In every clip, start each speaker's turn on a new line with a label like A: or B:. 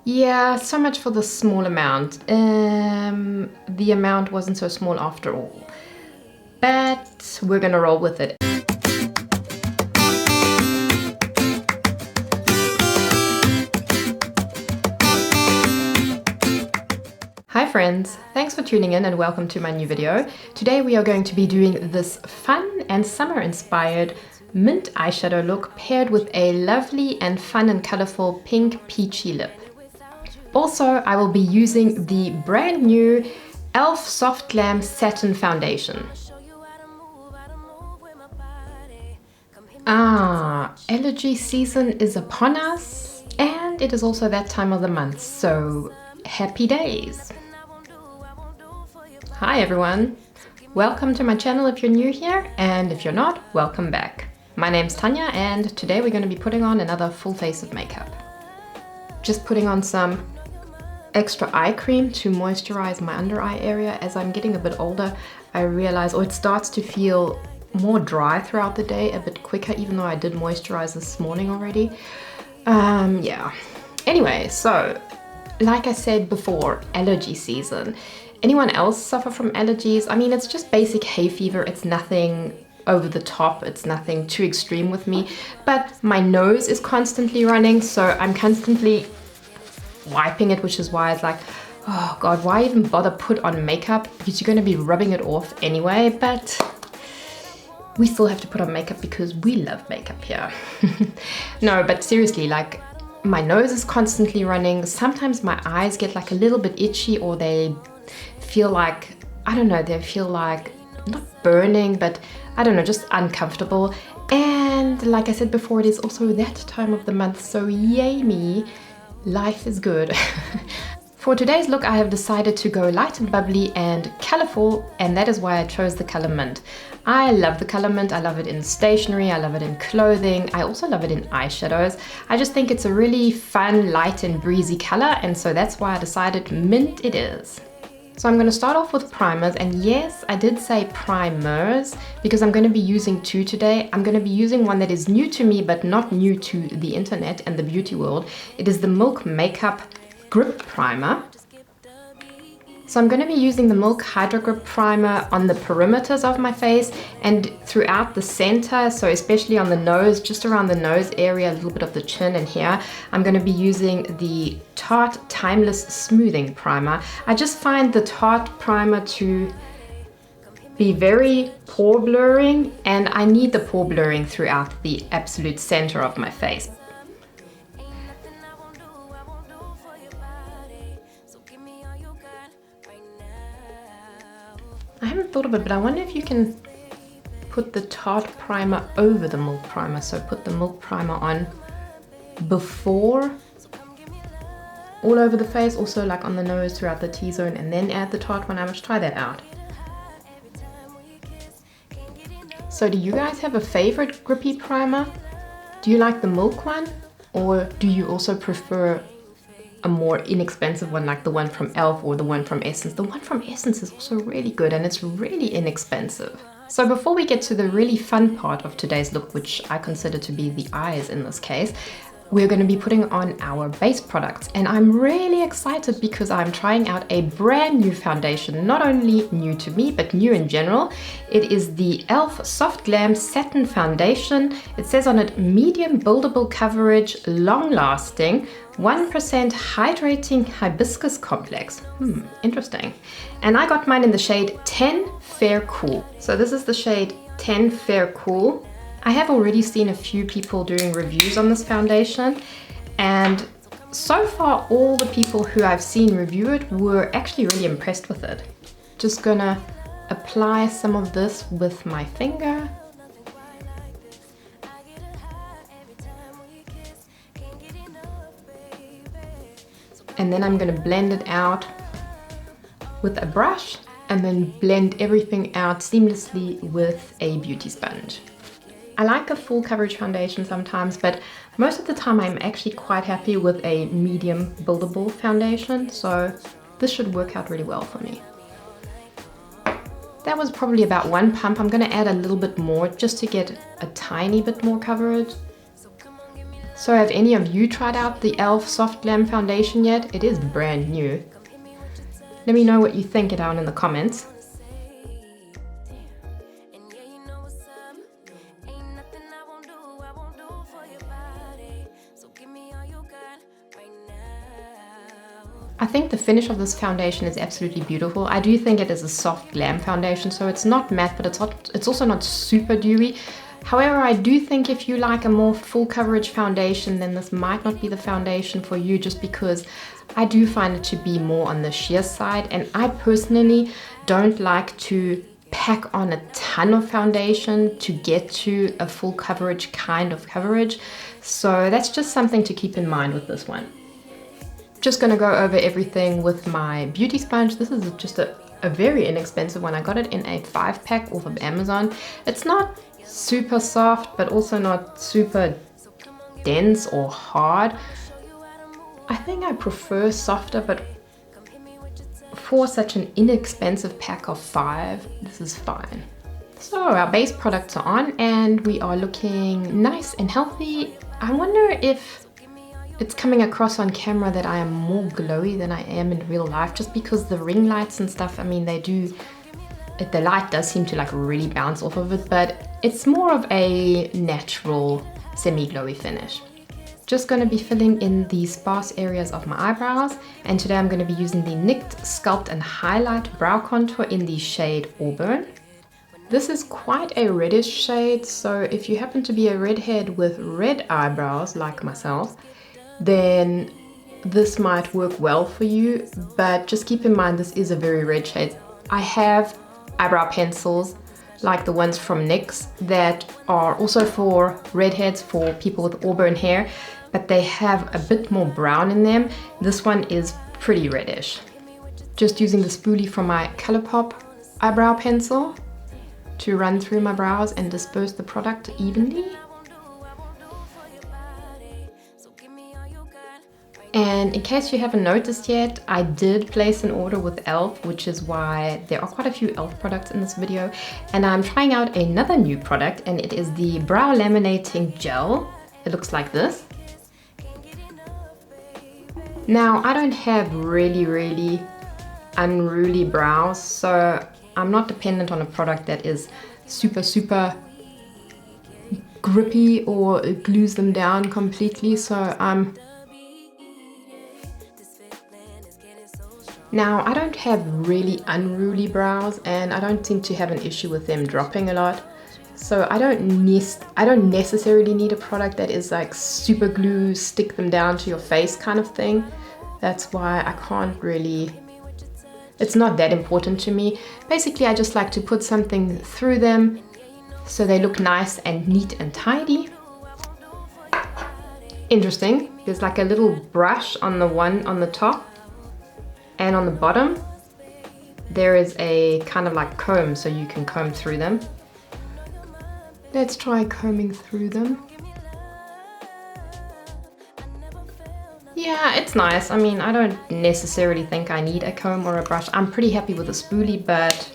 A: Yeah, so much for the small amount. The amount wasn't so small after all. But we're gonna roll with it. Hi friends, thanks for tuning in and welcome to my new video. Today we are going to be doing this fun and summer inspired mint eyeshadow look paired with a lovely and fun and colorful pink peachy lip. Also, I will be using the brand new e.l.f. Soft Glam Satin Foundation. Allergy season is upon us, and it is also that time of the month, so happy days! Hi everyone! Welcome to my channel if you're new here, and if you're not, welcome back. My name's Tanya, and today we're going to be putting on another full face of makeup. Just putting on some extra eye cream to moisturize my under eye area. As I'm getting a bit older, I realize, it starts to feel more dry throughout the day, a bit quicker, even though I did moisturize this morning already. Yeah. Anyway, so like I said before, allergy season. Anyone else suffer from allergies? I mean, it's just basic hay fever. It's nothing over the top. It's nothing too extreme with me, but my nose is constantly running, so I'm constantly wiping it, which is why it's like, oh god, why even bother put on makeup, because you're going to be rubbing it off anyway. But we still have to put on makeup because we love makeup here. No, but seriously, like, my nose is constantly running. Sometimes my eyes get like a little bit itchy, or they feel like, I don't know, they feel like not burning, but I don't know, just uncomfortable. And like I said before, it is also that time of the month, so yay me, life is good. For today's look, I have decided to go light and bubbly and colorful, and that is why I chose the color mint. I love the color mint. I love it in stationery, I love it in clothing, I also love it in eyeshadows. I just think it's a really fun, light and breezy color, and so that's why I decided mint it is. So I'm going to start off with primers, and yes, I did say primers because I'm going to be using two today. I'm going to be using one that is new to me but not new to the internet and the beauty world. It is the Milk Makeup Grip Primer. So I'm going to be using the Milk Hydro Grip Primer on the perimeters of my face and throughout the center, so especially on the nose, just around the nose area, a little bit of the chin and here. I'm going to be using the Tarte Timeless Smoothing Primer. I just find the Tarte primer to be very pore blurring, and I need the pore blurring throughout the absolute center of my face. I haven't thought of it, but I wonder if you can put the Tarte primer over the Milk primer. So put the Milk primer on before all over the face, also like on the nose throughout the T-zone, and then add the Tarte one. I must try that out. So do you guys have a favorite grippy primer? Do you like the Milk one, or do you also prefer a more inexpensive one like the one from e.l.f. or the one from Essence? The one from Essence is also really good, and it's really inexpensive. So before we get to the really fun part of today's look, which I consider to be the eyes in this case, we're going to be putting on our base products, and I'm really excited because I'm trying out a brand new foundation, not only new to me but new in general. It is the e.l.f. Soft Glam Satin Foundation. It says on it medium buildable coverage, long lasting, 1% hydrating hibiscus complex. Interesting. And I got mine in the shade 10 Fair Cool. So this is the shade 10 Fair Cool. I have already seen a few people doing reviews on this foundation, and so far all the people who I've seen review it were actually really impressed with it. Just gonna apply some of this with my finger. And then I'm gonna blend it out with a brush, and then blend everything out seamlessly with a beauty sponge. I like a full coverage foundation sometimes, but most of the time I'm actually quite happy with a medium buildable foundation, so this should work out really well for me. That was probably about one pump. I'm going to add a little bit more just to get a tiny bit more coverage. So have any of you tried out the e.l.f. Soft Glam Foundation yet? It is brand new. Let me know what you think down in the comments. I think the finish of this foundation is absolutely beautiful. I do think it is a soft glam foundation, so it's not matte, but it's also not super dewy. However, I do think if you like a more full coverage foundation, then this might not be the foundation for you, just because I do find it to be more on the sheer side, and I personally don't like to pack on a ton of foundation to get to a full coverage kind of coverage. So that's just something to keep in mind with this one. Just gonna go over everything with my beauty sponge. This is just a very inexpensive one. I got it in a 5-pack off of Amazon. It's not super soft, but also not super dense or hard. I think I prefer softer, but for such an inexpensive pack of 5, this is fine. So our base products are on and we are looking nice and healthy. I wonder if it's coming across on camera that I am more glowy than I am in real life, just because the ring lights and stuff, I mean, the light does seem to like really bounce off of it, but it's more of a natural semi-glowy finish. Just going to be filling in the sparse areas of my eyebrows, and today I'm going to be using the NYX Sculpt and Highlight Brow Contour in the shade Auburn. This is quite a reddish shade, so if you happen to be a redhead with red eyebrows like myself, then this might work well for you, but just keep in mind this is a very red shade. I have eyebrow pencils like the ones from NYX that are also for redheads, for people with auburn hair, but they have a bit more brown in them. This one is pretty reddish. Just using the spoolie from my ColourPop eyebrow pencil to run through my brows and disperse the product evenly. And in case you haven't noticed yet, I did place an order with e.l.f., which is why there are quite a few e.l.f. products in this video. And I'm trying out another new product, and it is the Brow Laminating Gel. It looks like this. Now, I don't have really unruly brows, so I'm not dependent on a product that is super grippy or glues them down completely. Now, I don't have really unruly brows, and I don't seem to have an issue with them dropping a lot. So I don't necessarily need a product that is like super glue, stick them down to your face kind of thing. That's why I can't really, it's not that important to me. Basically, I just like to put something through them so they look nice and neat and tidy. Interesting, there's like a little brush on the one on the top. And on the bottom, there is a kind of like comb, so you can comb through them. Let's try combing through them. Yeah, it's nice. I mean, I don't necessarily think I need a comb or a brush. I'm pretty happy with the spoolie, but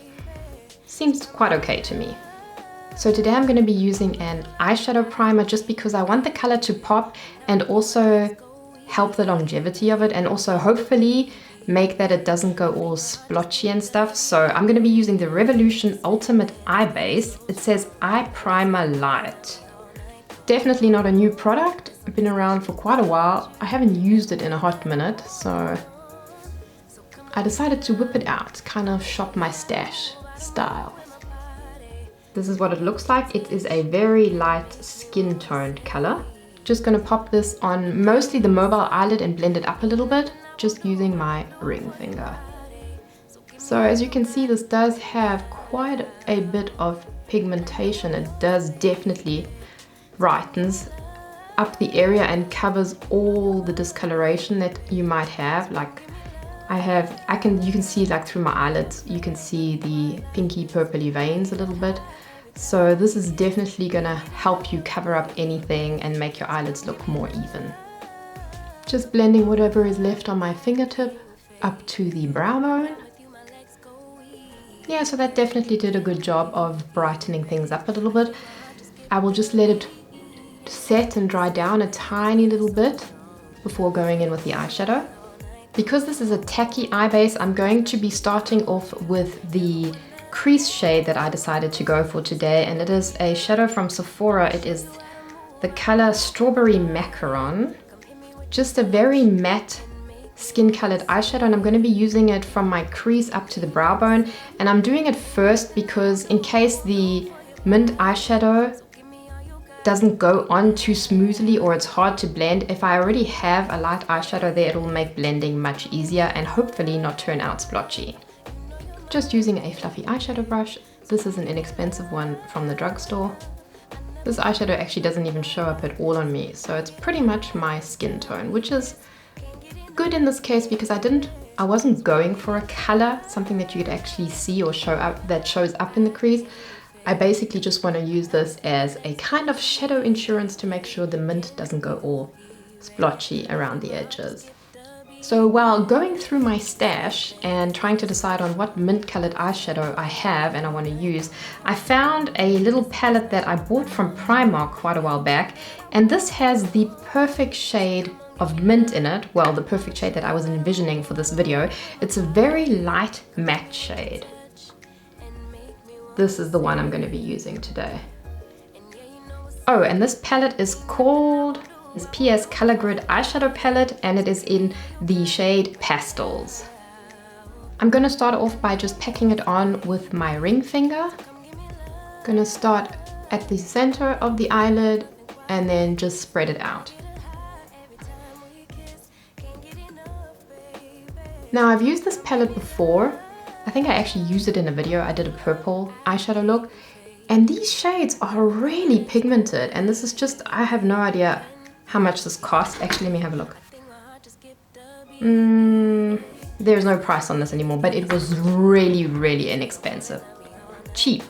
A: seems quite okay to me. So today I'm going to be using an eyeshadow primer just because I want the color to pop and also help the longevity of it, and also hopefully make that it doesn't go all splotchy and stuff. So I'm going to be using the Revolution Ultimate Eye Base. It says Eye Primer Light. Definitely not a new product. It's been around for quite a while. I haven't used it in a hot minute, so I decided to whip it out, kind of shop my stash style. This is what it looks like. It is a very light skin toned color. Just going to pop this on mostly the mobile eyelid and blend it up a little bit, just using my ring finger. So as you can see, this does have quite a bit of pigmentation. It does definitely brightens up the area and covers all the discoloration that you might have. Like you can see like through my eyelids, you can see the pinky purpley veins a little bit. So this is definitely gonna help you cover up anything and make your eyelids look more even. Just blending whatever is left on my fingertip up to the brow bone. Yeah, so that definitely did a good job of brightening things up a little bit. I will just let it set and dry down a tiny little bit before going in with the eyeshadow. Because this is a tacky eye base, I'm going to be starting off with the crease shade that I decided to go for today, and it is a shadow from Sephora. It is the color Strawberry Macaron. Just a very matte skin colored eyeshadow, and I'm going to be using it from my crease up to the brow bone. And I'm doing it first because in case the mint eyeshadow doesn't go on too smoothly or it's hard to blend, if I already have a light eyeshadow there, it will make blending much easier and hopefully not turn out splotchy. Just using a fluffy eyeshadow brush. This is an inexpensive one from the drugstore. This eyeshadow actually doesn't even show up at all on me, so it's pretty much my skin tone, which is good in this case because I wasn't going for a color, something that you could actually see or show up, that shows up in the crease. I basically just want to use this as a kind of shadow insurance to make sure the mint doesn't go all splotchy around the edges. So while going through my stash and trying to decide on what mint colored eyeshadow I have and I want to use, I found a little palette that I bought from Primark quite a while back, and this has the perfect shade of mint in it. Well, the perfect shade that I was envisioning for this video. It's a very light matte shade. This is the one I'm going to be using today. Oh, and this palette is called PS Color Grid Eyeshadow Palette, and it is in the shade Pastels. I'm going to start off by just packing it on with my ring finger. Going to start at the center of the eyelid and then just spread it out. Now, I've used this palette before. I think I actually used it in a video. I did a purple eyeshadow look, and these shades are really pigmented, and this is just, I have no idea how much this cost. Actually, let me have a look. There's no price on this anymore, but it was really inexpensive. Cheap,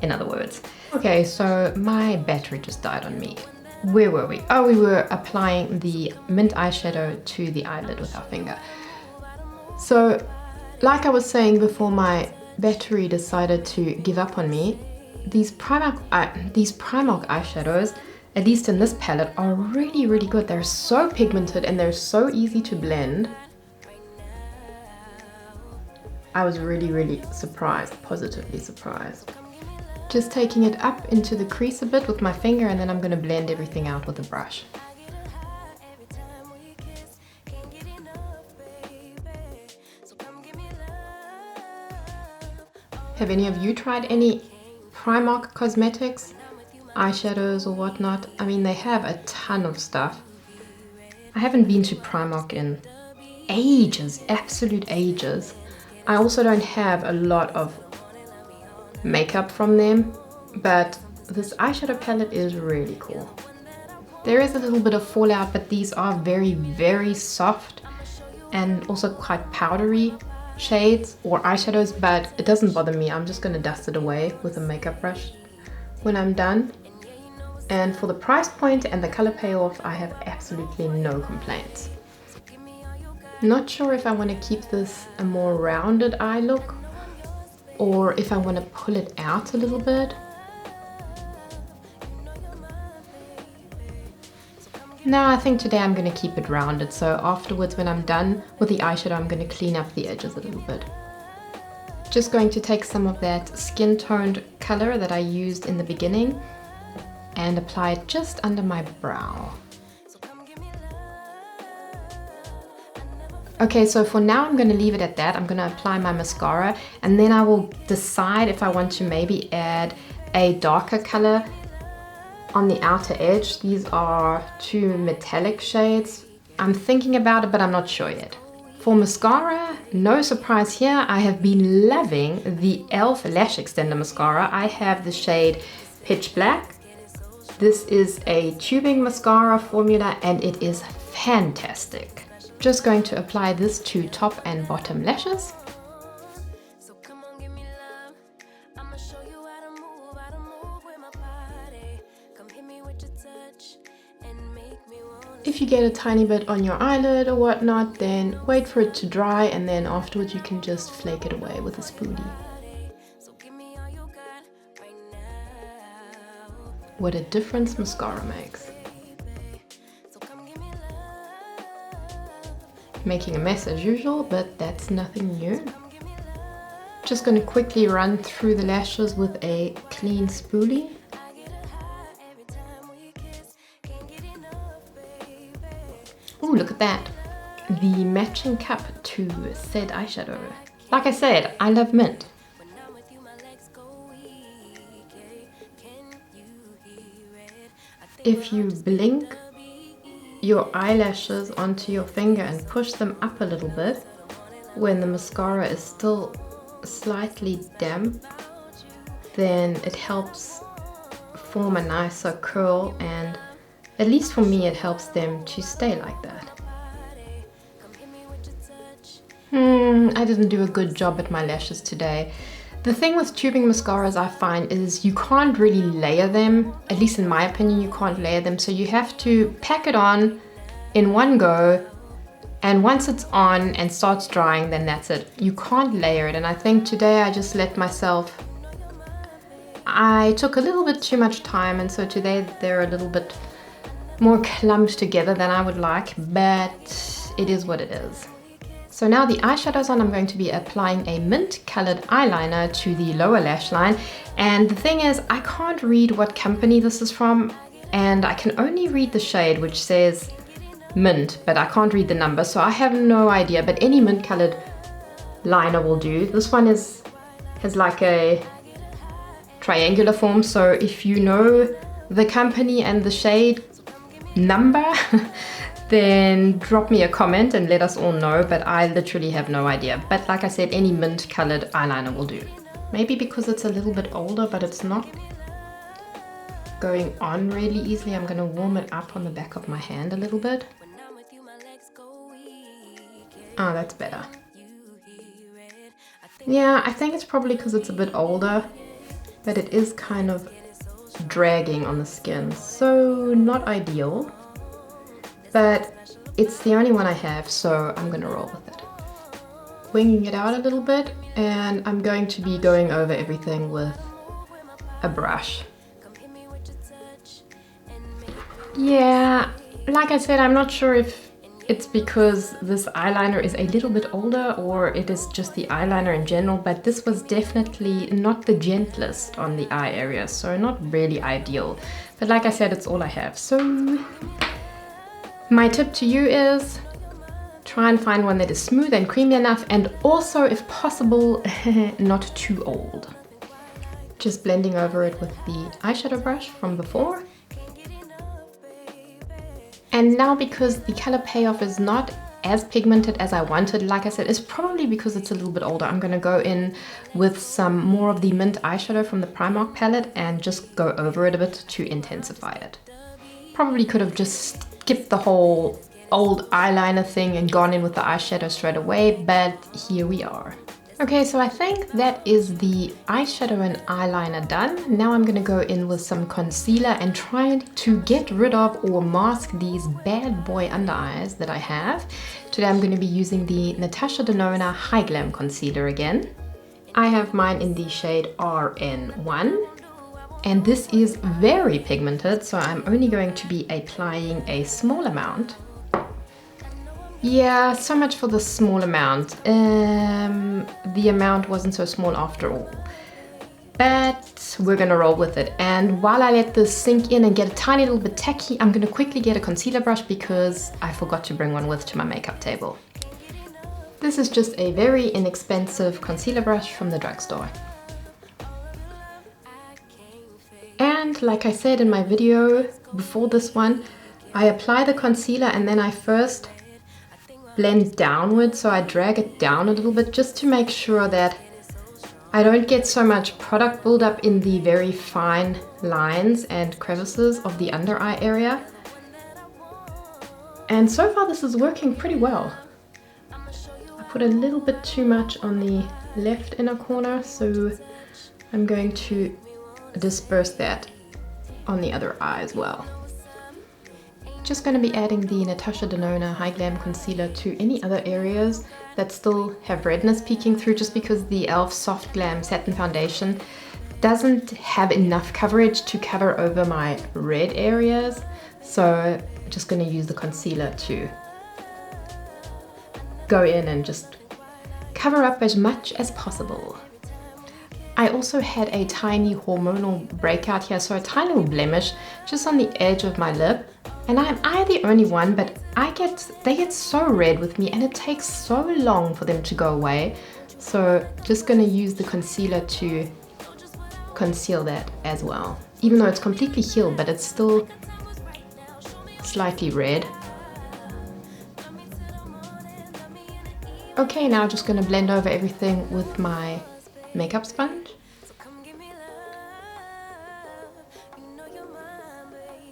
A: in other words. Okay, so my battery just died on me. Where were we? Oh, we were applying the mint eyeshadow to the eyelid with our finger. So, like I was saying before my battery decided to give up on me, these Primark eyeshadows, at least in this palette, are really good. They're so pigmented and they're so easy to blend. I was really surprised, positively surprised. Just taking it up into the crease a bit with my finger, and then I'm going to blend everything out with a brush. Have any of you tried any Primark cosmetics, eyeshadows or whatnot? I mean, they have a ton of stuff. I haven't been to Primark in ages, absolute ages. I also don't have a lot of makeup from them, but this eyeshadow palette is really cool. There is a little bit of fallout, but these are very soft and also quite powdery shades or eyeshadows, but it doesn't bother me. I'm just going to dust it away with a makeup brush when I'm done. And for the price point and the color payoff, I have absolutely no complaints. Not sure if I want to keep this a more rounded eye look or if I want to pull it out a little bit. No, I think today I'm going to keep it rounded, so afterwards when I'm done with the eyeshadow, I'm going to clean up the edges a little bit. Just going to take some of that skin toned color that I used in the beginning and apply it just under my brow. Okay, so for now I'm going to leave it at that. I'm going to apply my mascara, and then I will decide if I want to maybe add a darker color on the outer edge. These are two metallic shades. I'm thinking about it, but I'm not sure yet. For mascara, no surprise here, I have been loving the e.l.f. Lash Extender Mascara. I have the shade Pitch Black. This is a tubing mascara formula and it is fantastic. Just going to apply this to top and bottom lashes. If you get a tiny bit on your eyelid or whatnot, then wait for it to dry, and then afterwards you can just flake it away with a spoolie. what a difference mascara makes. Making a mess as usual, but that's nothing new. Just going to quickly run through the lashes with a clean spoolie. Ooh, look at that. The matching cup to said eyeshadow. Like I said, I love mint. If you blink your eyelashes onto your finger and push them up a little bit when the mascara is still slightly damp, then it helps form a nicer curl, and at least for me it helps them to stay like that. I didn't do a good job at my lashes today. The thing with tubing mascaras, I find, is you can't really layer them. At least in my opinion, you can't layer them. So you have to pack it on in one go, and once it's on and starts drying, then that's it. You can't layer it. And I think today I just let myself, I took a little bit too much time, and so today they're a little bit more clumped together than I would like, but it is what it is. So now the eyeshadow's on, I'm going to be applying a mint colored eyeliner to the lower lash line. And the thing is, I can't read what company this is from, and I can only read the shade, which says mint, but I can't read the number, so I have no idea, but any mint colored liner will do. This one has like a triangular form, so if you know the company and the shade number, then drop me a comment and let us all know, but I literally have no idea. But like I said, any mint colored eyeliner will do. Maybe because it's a little bit older, but it's not going on really easily. I'm gonna warm it up on the back of my hand a little bit. Oh, that's better. Yeah, I think it's probably because it's a bit older, but it is kind of dragging on the skin, so not ideal. But it's the only one I have, so I'm gonna roll with it. Winging it out a little bit, and I'm going to be going over everything with a brush. Yeah, like I said, I'm not sure if it's because this eyeliner is a little bit older or it is just the eyeliner in general, but this was definitely not the gentlest on the eye area, so not really ideal. But like I said, it's all I have. So my tip to you is try and find one that is smooth and creamy enough, and also, if possible, not too old. Just blending over it with the eyeshadow brush from before. And now, because the color payoff is not as pigmented as I wanted, like I said, it's probably because it's a little bit older, I'm gonna go in with some more of the mint eyeshadow from the Primark palette and just go over it a bit to intensify it. Probably could have just skipped the whole old eyeliner thing and gone in with the eyeshadow straight away, but here we are. Okay, so I think that is the eyeshadow and eyeliner done. Now I'm gonna go in with some concealer and try to get rid of or mask these bad boy under eyes that I have. Today I'm gonna be using the Natasha Denona High Glam Concealer again. I have mine in the shade RN1. And this is very pigmented, so I'm only going to be applying a small amount. Yeah, so much for the small amount. The amount wasn't so small after all. But we're gonna roll with it. And while I let this sink in and get a tiny little bit tacky, I'm gonna quickly get a concealer brush because I forgot to bring one with to my makeup table. This is just a very inexpensive concealer brush from the drugstore. And like I said in my video before this one, I apply the concealer and then I first blend downwards, so I drag it down a little bit just to make sure that I don't get so much product buildup in the very fine lines and crevices of the under eye area. And so far this is working pretty well. I put a little bit too much on the left inner corner, so I'm going to disperse that on the other eye as well. Just going to be adding the Natasha Denona High Glam Concealer to any other areas that still have redness peeking through, just because the e.l.f. Soft Glam Satin Foundation doesn't have enough coverage to cover over my red areas. So I'm just going to use the concealer to go in and just cover up as much as possible. I also had a tiny hormonal breakout here, so a tiny little blemish just on the edge of my lip. And am I the only one? But they get so red with me and it takes so long for them to go away. So just gonna use the concealer to conceal that as well. Even though it's completely healed, but it's still slightly red. Okay, now just gonna blend over everything with my makeup sponge.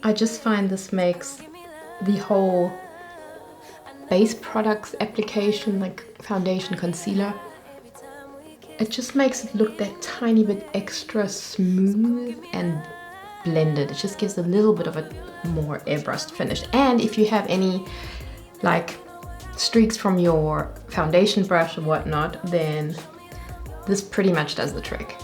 A: I just find this makes the whole base products application, like foundation, concealer, it just makes it look that tiny bit extra smooth and blended. It just gives a little bit of a more airbrushed finish. And if you have any like streaks from your foundation brush or whatnot, then this pretty much does the trick.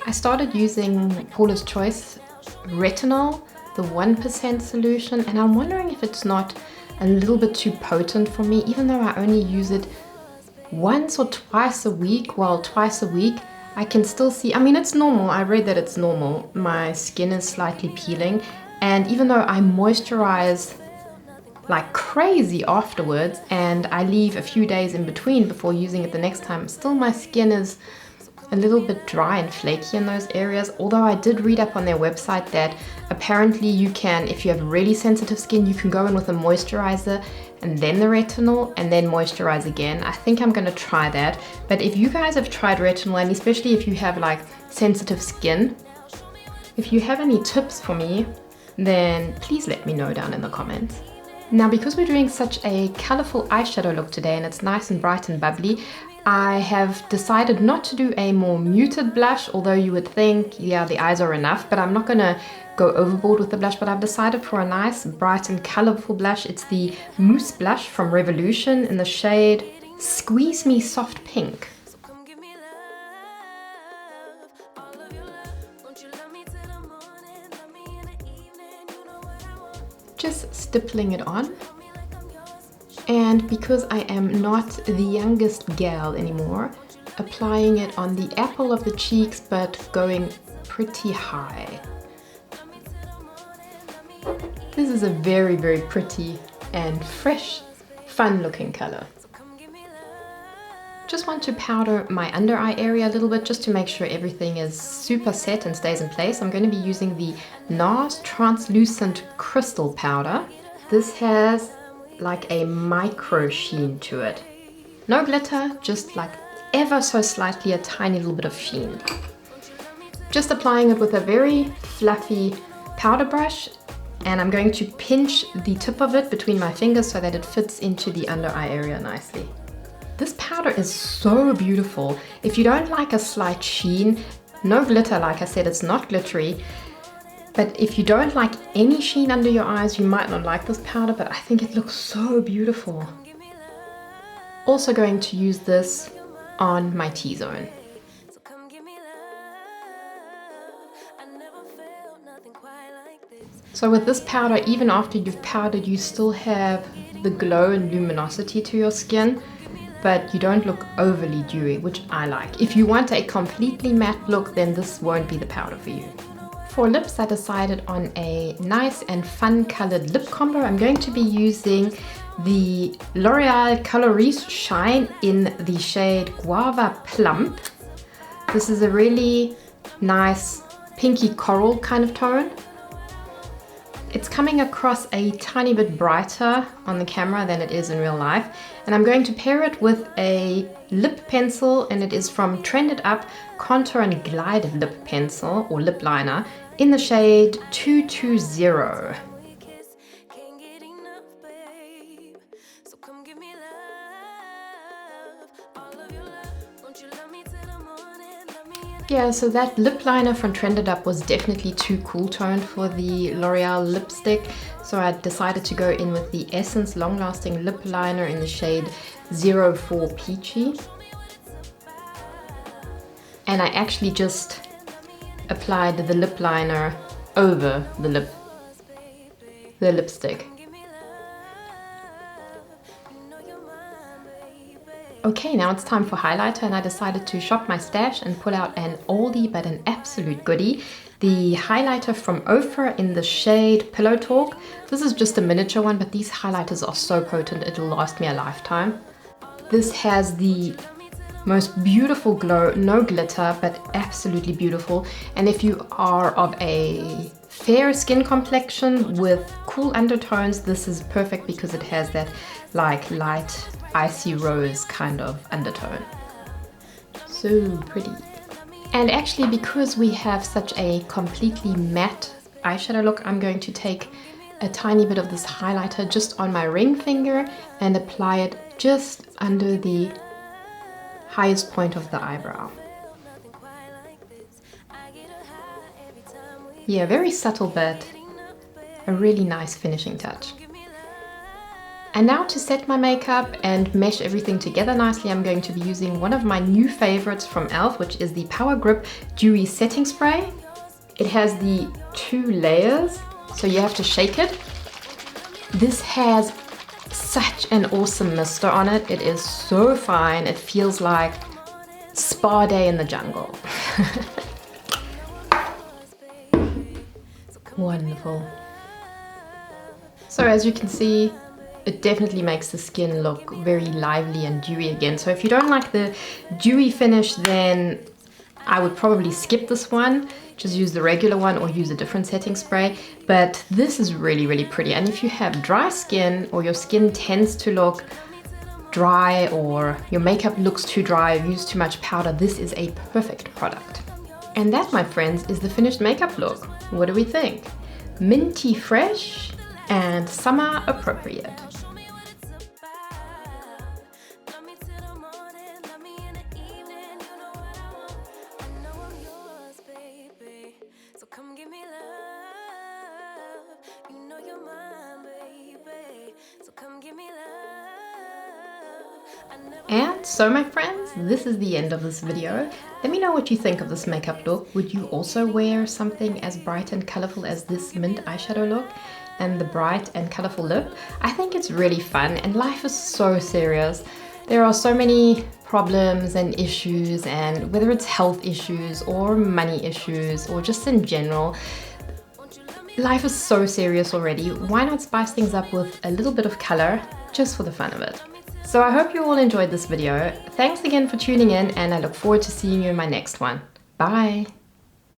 A: I started using Paula's Choice Retinol, the 1% solution, and I'm wondering if it's not a little bit too potent for me, even though I only use it once or twice a week. Well, twice a week, I can still see, I mean, it's normal. I read that it's normal. My skin is slightly peeling, and even though I moisturize like crazy afterwards and I leave a few days in between before using it the next time, still my skin is a little bit dry and flaky in those areas. Although I did read up on their website that apparently you can, if you have really sensitive skin, you can go in with a moisturizer and then the retinol and then moisturize again. I think I'm gonna try that. But if you guys have tried retinol, and especially if you have like sensitive skin, if you have any tips for me, then please let me know down in the comments. Now, because we're doing such a colorful eyeshadow look today and it's nice and bright and bubbly, I have decided not to do a more muted blush, although you would think, yeah, the eyes are enough, but I'm not gonna go overboard with the blush. But I've decided for a nice, bright and colorful blush. It's the Mousse blush from Revolution in the shade Squeeze Me Soft Pink. Just stippling it on. And because I am not the youngest gal anymore, applying it on the apple of the cheeks, but going pretty high. This is a very, very pretty and fresh, fun looking color. Just want to powder my under eye area a little bit just to make sure everything is super set and stays in place. I'm going to be using the NARS Translucent Crystal Powder. This has like a micro sheen to it. No glitter, just like ever so slightly a tiny little bit of sheen. Just applying it with a very fluffy powder brush, and I'm going to pinch the tip of it between my fingers so that it fits into the under eye area nicely. This powder is so beautiful. If you don't like a slight sheen, no glitter, like I said, it's not glittery. But if you don't like any sheen under your eyes, you might not like this powder, but I think it looks so beautiful. Also going to use this on my T-zone. So with this powder, even after you've powdered, you still have the glow and luminosity to your skin, but you don't look overly dewy, which I like. If you want a completely matte look, then this won't be the powder for you. For lips, I decided on a nice and fun colored lip combo. I'm going to be using the L'Oreal Coloris Shine in the shade Guava Plump. This is a really nice pinky coral kind of tone. It's coming across a tiny bit brighter on the camera than it is in real life. And I'm going to pair it with a lip pencil, and it is from Trended Up Contour and Glide Lip Pencil or Lip Liner in the shade 220. Yeah, so that lip liner from Trended Up was definitely too cool toned for the L'Oreal lipstick. So I decided to go in with the Essence Long Lasting Lip Liner in the shade 04 Peachy. and I actually just applied the lip liner over the lipstick. Okay, now it's time for highlighter, and I decided to shop my stash and pull out an oldie but an absolute goodie. The highlighter from Ofra in the shade Pillow Talk. This is just a miniature one, but these highlighters are so potent, it'll last me a lifetime. This has the most beautiful glow, no glitter, but absolutely beautiful. And if you are of a fair skin complexion with cool undertones, this is perfect because it has that like light icy rose kind of undertone. So pretty. And actually, because we have such a completely matte eyeshadow look, I'm going to take a tiny bit of this highlighter just on my ring finger and apply it just under the highest point of the eyebrow. Yeah, very subtle, but a really nice finishing touch. And now to set my makeup and mesh everything together nicely, I'm going to be using one of my new favorites from e.l.f., which is the Power Grip Dewy Setting Spray. It has the 2 layers, so you have to shake it. This has such an awesome mister on it. It is so fine. It feels like spa day in the jungle. Wonderful. So as you can see, it definitely makes the skin look very lively and dewy again. So if you don't like the dewy finish, then I would probably skip this one. Just use the regular one or use a different setting spray. But this is really, really pretty. And if you have dry skin, or your skin tends to look dry, or your makeup looks too dry, or use too much powder, this is a perfect product. And that, my friends, is the finished makeup look. What do we think? Minty fresh and summer appropriate. And so, my friends, this is the end of this video. Let me know what you think of this makeup look. Would you also wear something as bright and colorful as this mint eyeshadow look and the bright and colorful lip? I think it's really fun, and life is so serious. There are so many problems and issues, and whether it's health issues or money issues or just in general, life is so serious already. Why not spice things up with a little bit of color just for the fun of it? So I hope you all enjoyed this video. Thanks again for tuning in, and I look forward to seeing you in my next one. Bye!